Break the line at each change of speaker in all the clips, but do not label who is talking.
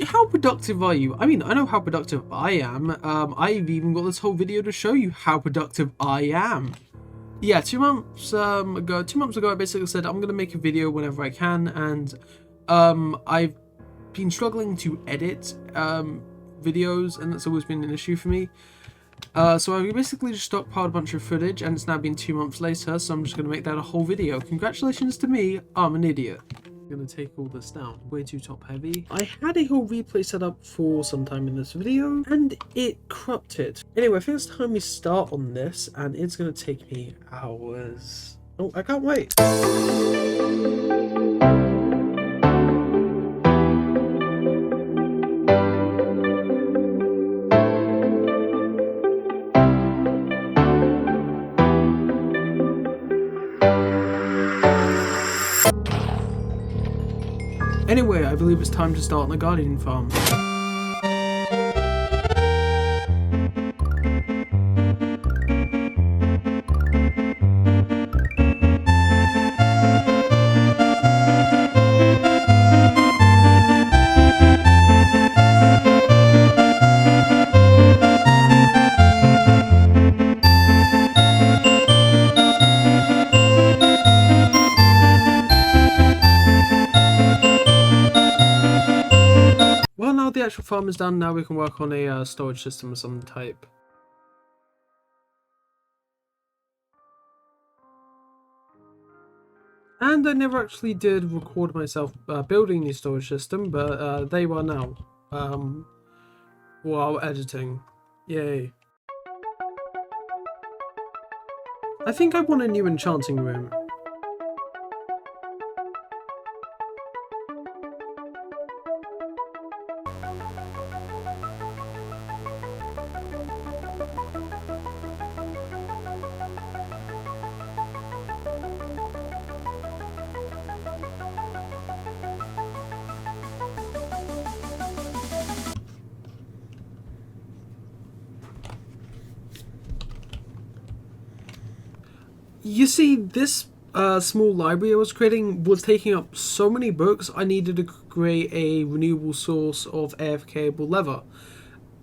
How productive are you? I mean, I know how productive I am. I've even got this whole video to show you how productive I am. Yeah, 2 months ago, 2 months ago, I basically said I'm gonna make a video whenever I can, and I've been struggling to edit videos, and that's always been an issue for me. So I basically just stockpiled a bunch of footage, and it's now been 2 months later, so I'm just gonna make that a whole video. Congratulations to me, I'm an idiot. I'm gonna take all this down, way too top heavy. I had a whole replay set up for some time in this video, and it corrupted. Anyway, I think it's time we start on this, and it's gonna take me hours. Oh, I can't wait. Anyway, I believe it's time to start on the Guardian farm. Well, now the actual farm is done, now we can work on a storage system of some type. And I never actually did record myself building the storage system, but there you are now, while editing. Yay. I think I want a new enchanting room. You see, this small library I was creating was taking up so many books, I needed to create a renewable source of AFKable leather.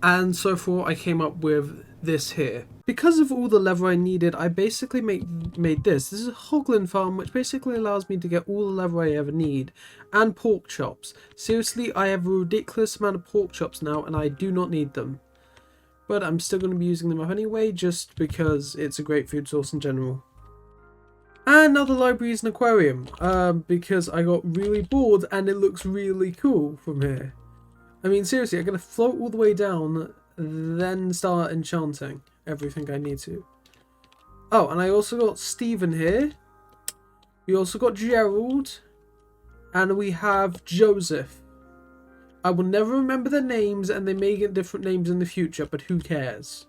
And so far I came up with this here. Because of all the leather I needed, I basically made this. This is a Hoglin farm, which basically allows me to get all the leather I ever need. And pork chops. Seriously, I have a ridiculous amount of pork chops now, and I do not need them. But I'm still going to be using them up anyway, just because it's a great food source in general. And now the library is an aquarium, because I got really bored and it looks really cool from here. I mean, seriously, I'm going to float all the way down, then start enchanting everything I need to. Oh, and I also got Stephen here. We also got Gerald. And we have Joseph. I will never remember their names, and they may get different names in the future, but who cares?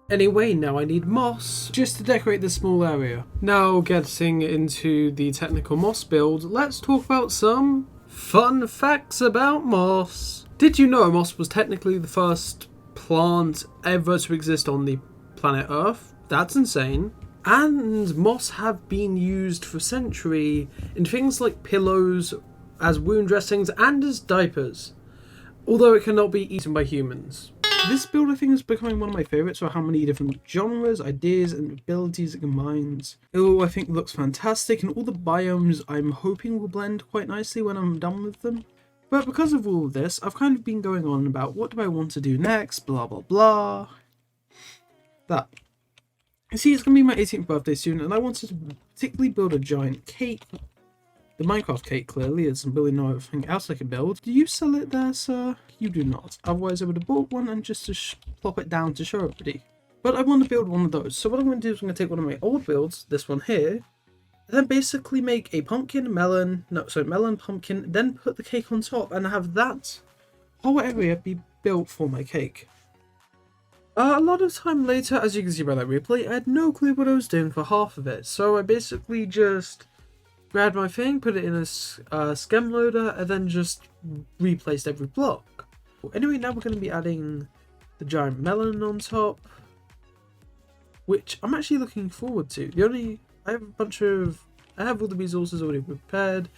Anyway, now I need moss, just to decorate this small area. Now getting into the technical moss build, let's talk about some fun facts about moss. Did you know moss was technically the first plant ever to exist on the planet Earth? That's insane. And moss have been used for centuries in things like pillows, as wound dressings, and as diapers. Although it cannot be eaten by humans. This build I think is becoming one of my favourites for how many different genres, ideas and abilities it combines. Oh, I think it looks fantastic, and all the biomes I'm hoping will blend quite nicely when I'm done with them. But because of all of this, I've kind of been going on about what do I want to do next, blah blah blah. That. You see, it's going to be my 18th birthday soon, and I wanted to particularly build a giant cake. The Minecraft cake clearly isn't really know everything else I can build. Do you sell it there, sir? You do not. Otherwise I would have bought one and just to plop it down to show everybody. But I want to build one of those. So what I'm going to do is I'm going to take one of my old builds, this one here, and then basically make a melon, pumpkin, then put the cake on top and have that whole area be built for my cake. A lot of time later, as you can see by that replay, I had no clue what I was doing for half of it. So I basically just grabbed my thing, put it in a stem loader, and then just replaced every block. Anyway, now we're going to be adding the giant melon on top, which I'm actually looking forward to. I have all the resources already prepared.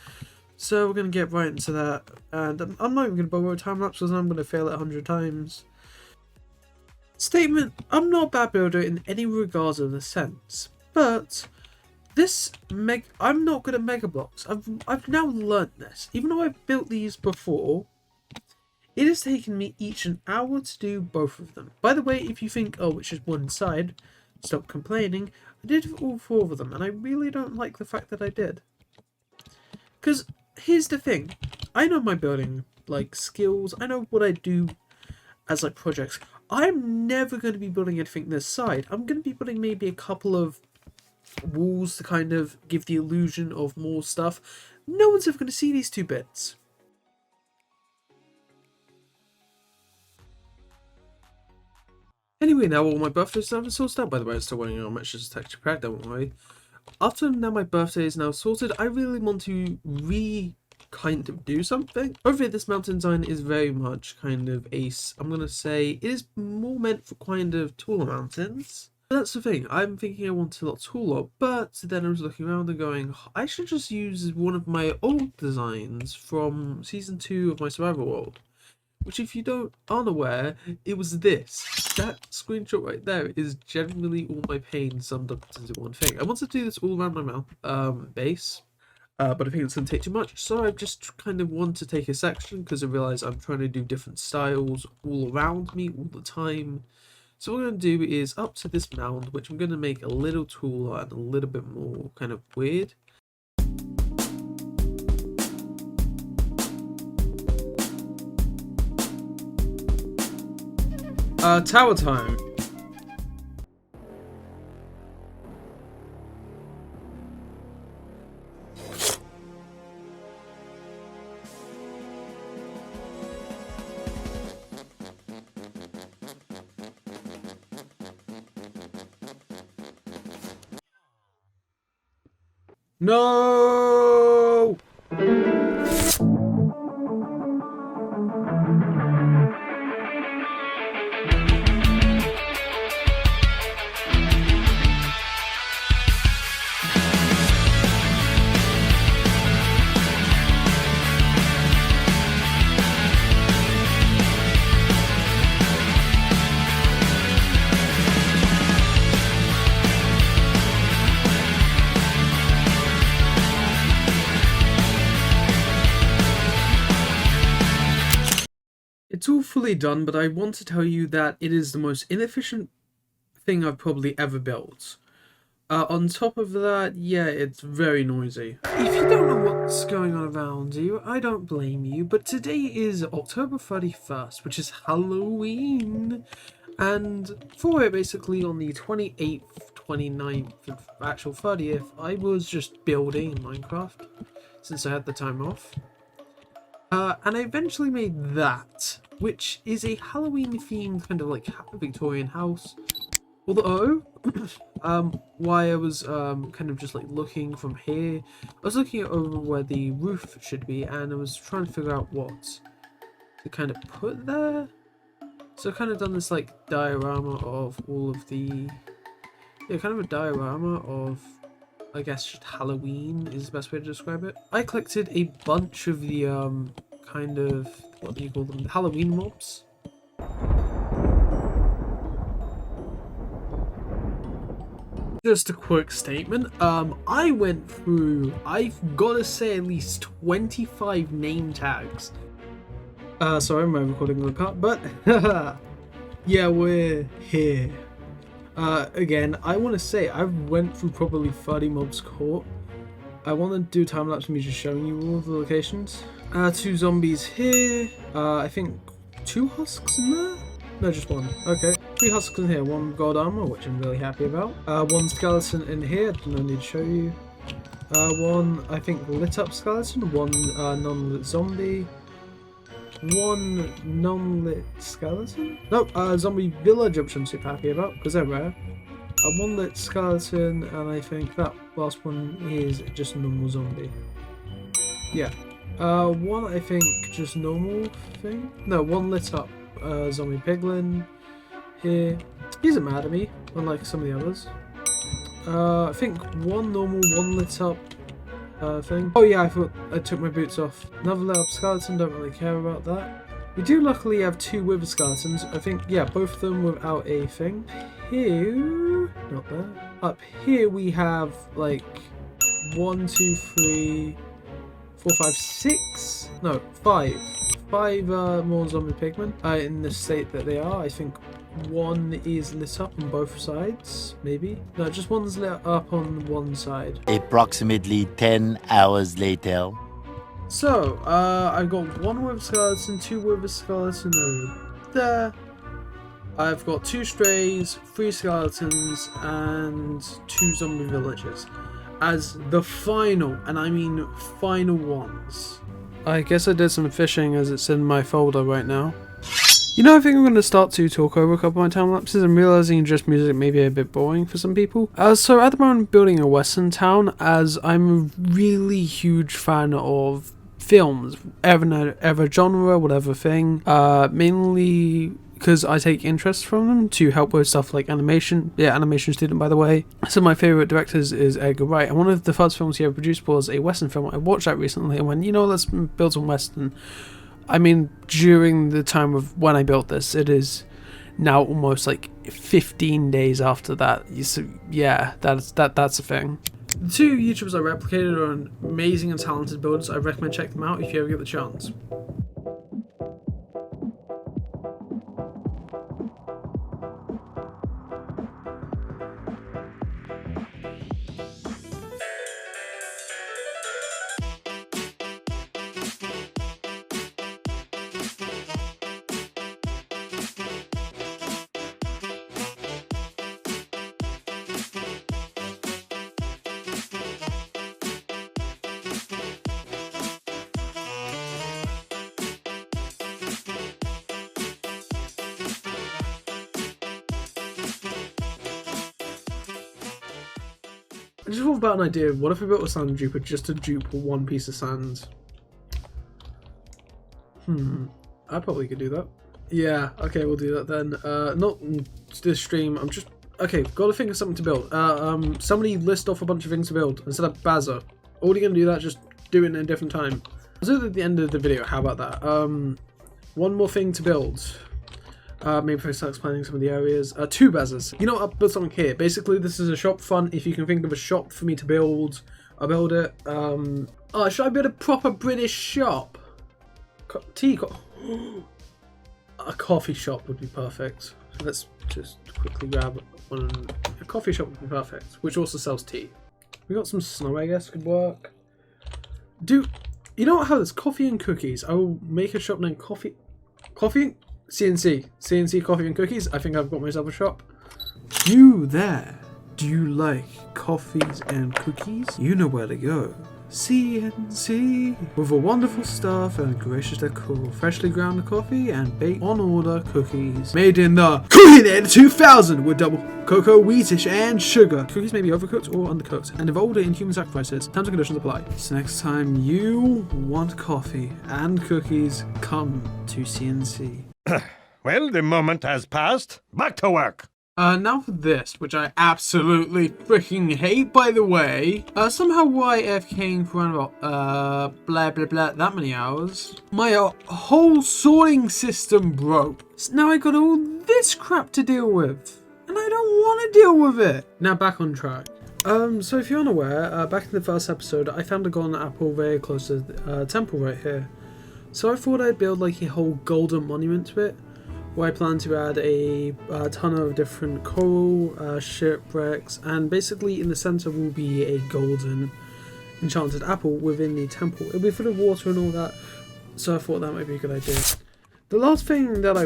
So we're going to get right into that, and I'm not even going to borrow time lapse because I'm going to fail it 100 times. Statement: I'm not a bad builder in any regards of the sense, but I'm not good at mega blocks. I've now learnt this. Even though I've built these before, it has taken me each an hour to do both of them. By the way, if you think, oh, it's just one side, stop complaining. I did all 4 of them, and I really don't like the fact that I did. Because here's the thing, I know my building skills. I know what I do as projects. I'm never going to be building anything this side. I'm going to be building maybe a couple of walls to kind of give the illusion of more stuff. No one's ever going to see these 2 bits. Anyway, now all my birthday stuff is sorted out. By the way, I'm still waiting on Matches Texture Pack, don't worry. After now my birthday is now sorted, I really want to kind of do something. Over here, this mountain design is very much kind of I'm going to say, it is more meant for kind of taller mountains. But that's the thing, I'm thinking I want it a lot taller, but then I was looking around and going, I should just use one of my old designs from Season 2 of my Survival World. Which, if you aren't aware, it was this. That screenshot right there is generally all my pain summed up into one thing. I wanted to do this all around my base, but I think it's going to take too much, so I just kind of want to take a section because I realise I'm trying to do different styles all around me all the time. So what I'm going to do is up to this mound, which I'm going to make a little taller and a little bit more kind of weird. Tower time. No! It's all fully done, but I want to tell you that it is the most inefficient thing I've probably ever built. On top of that, yeah, it's very noisy. If you don't know what's going on around you, I don't blame you, but today is October 31st, which is Halloween. And for it, basically, on the 28th, 29th, actual 30th, I was just building Minecraft, since I had the time off. And I eventually made that, which is a Halloween-themed kind of Victorian house. Although, why I was kind of just looking from here, I was looking over where the roof should be, and I was trying to figure out what to kind of put there. So I've kind of done this diorama of all of the, kind of a diorama of, I guess, just Halloween is the best way to describe it. I collected a bunch of the kind of, what do you call them, the Halloween mobs. Just a quick statement. I went through, I've got to say, at least 25 name tags. Sorry, my recording will cut, but yeah, we're here. Again, I want to say I went through probably 30 mobs caught. I want to do time lapse of me just showing you all of the locations. 2 zombies here. I think 2 husks in there. No, just 1. Okay. 3 husks in here. 1 gold armor, which I'm really happy about. 1 skeleton in here. No need to show you. 1, I think, lit up skeleton. 1 non-lit zombie. 1 non-lit skeleton. Nope. Zombie village, which I'm super happy about because they're rare. 1 lit skeleton, and I think that last one is just a normal zombie. Yeah. 1, I think, just normal thing. No, 1 lit up zombie piglin here. He isn't mad at me, unlike some of the others. I think 1 normal, 1 lit up thing. Oh yeah, I thought I took my boots off. Another lit up skeleton, don't really care about that. We do luckily have 2 wither skeletons. I think, yeah, both of them without a thing. Here, not there. Up here we have like 1, 2, 3, 4, 5, 6. No, 5. 5 more zombie pigmen in the state that they are. I think 1 is lit up on both sides, maybe. No, just 1's lit up on one side.
Approximately 10 hours later.
So, I've got 1 wither skeleton, 2 wither skeleton over there. I've got 2 strays, 3 skeletons, and 2 zombie villagers. As the final, and I mean final ones. I guess I did some fishing as it's in my folder right now. You know, I think I'm going to start to talk over a couple of my time lapses. I'm realizing just music may be a bit boring for some people. So at the moment I'm building a western town, as I'm a really huge fan of films, ever genre, whatever thing. Mainly because I take interest from them to help with stuff like animation. Yeah, animation student, by the way. Some of my favourite directors is Edgar Wright, and one of the first films he ever produced was a western film. I watched that recently and went, you know, let's build some western. I mean, during the time of when I built this, it is now almost like 15 days after that. So yeah, that's a thing. The 2 YouTubers I replicated are amazing and talented builders. I recommend check them out if you ever get the chance. I just thought about an idea. What if we built a sand duper just to dupe 1 piece of sand? I probably could do that. Yeah, okay, we'll do that then. Not this stream. I'm just okay. Got to think of something to build. Somebody list off a bunch of things to build instead of Bazza. Already gonna do that. Just do it in a different time. I'll do it at the end of the video. How about that? 1 more thing to build. Maybe if I start explaining some of the areas. 2 Bazzas. You know what, I'll build something here. Basically, this is a shop front. If you can think of a shop for me to build, I'll build it. Should I build a proper British shop? A coffee shop would be perfect. Let's just quickly grab one. A coffee shop would be perfect, which also sells tea. We got some snow, I guess, could work. You know what, how there's coffee and cookies. I will make a shop named Coffee... CNC Coffee and Cookies. I think I've got myself a shop. You there, do you like coffees and cookies? You know where to go. CNC. With a wonderful staff and gracious decor, freshly ground coffee and baked on order cookies. Made in the Cooking Ed 2000 with double cocoa, wheatish and sugar. Cookies may be overcooked or undercooked and involved in human sacrifices. Terms and conditions apply. So next time you want coffee and cookies, come to CNC.
Well, the moment has passed. Back to work.
Now for this, which I absolutely freaking hate, by the way. Somehow while AFKing for around about, blah blah blah, that many hours, my whole sorting system broke. So now I got all this crap to deal with, and I don't want to deal with it. Now back on track. So if you're unaware, back in the first episode, I found a golden apple very close to the temple right here. So I thought I'd build like a whole golden monument to it, where I plan to add a ton of different coral, shipwrecks, and basically in the center will be a golden enchanted apple within the temple. It'll be full of water and all that, so I thought that might be a good idea. The last thing that I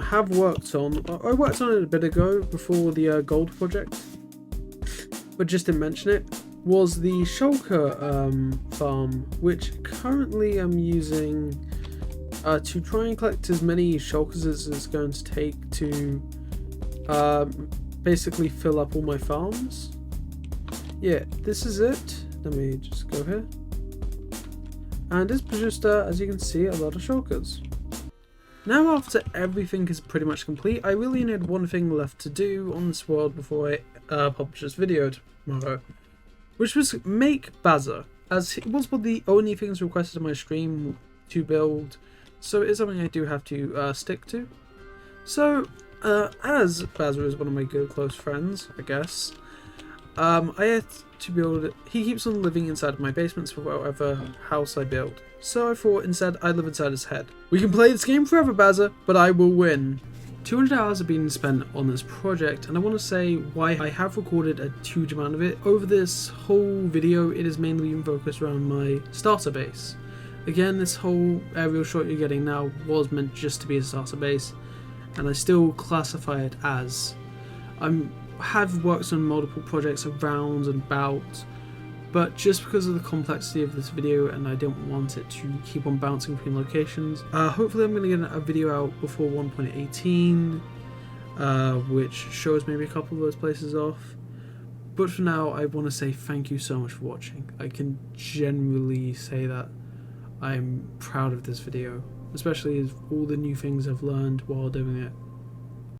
have worked on, I worked on it a bit ago before the gold project, but just didn't mention it, was the shulker farm, which currently I'm using to try and collect as many shulkers as it's going to take to basically fill up all my farms. Yeah, this is it. Let me just go here. And it's produced, as you can see, a lot of shulkers. Now after everything is pretty much complete, I really need one thing left to do on this world before I publish this video tomorrow, which was make Bazza. as it was one of the only things requested in my stream to build, so it is something I do have to stick to. So, as Bazza is one of my good close friends, I guess, I had to build. He keeps on living inside of my basements for whatever house I build. So I thought instead I'd live inside his head. We can play this game forever, Bazza, but I will win. 200 hours have been spent on this project, and I want to say why I have recorded a huge amount of it. Over this whole video, it has mainly been focused around my starter base. Again, this whole aerial shot you're getting now was meant just to be a starter base, and I still classify it as. I have worked on multiple projects around and about, but just because of the complexity of this video and I didn't want it to keep on bouncing between locations, hopefully I'm going to get a video out before 1.18, which shows maybe a couple of those places off. But for now, I want to say thank you so much for watching. I can genuinely say that I'm proud of this video, especially as all the new things I've learned while doing it.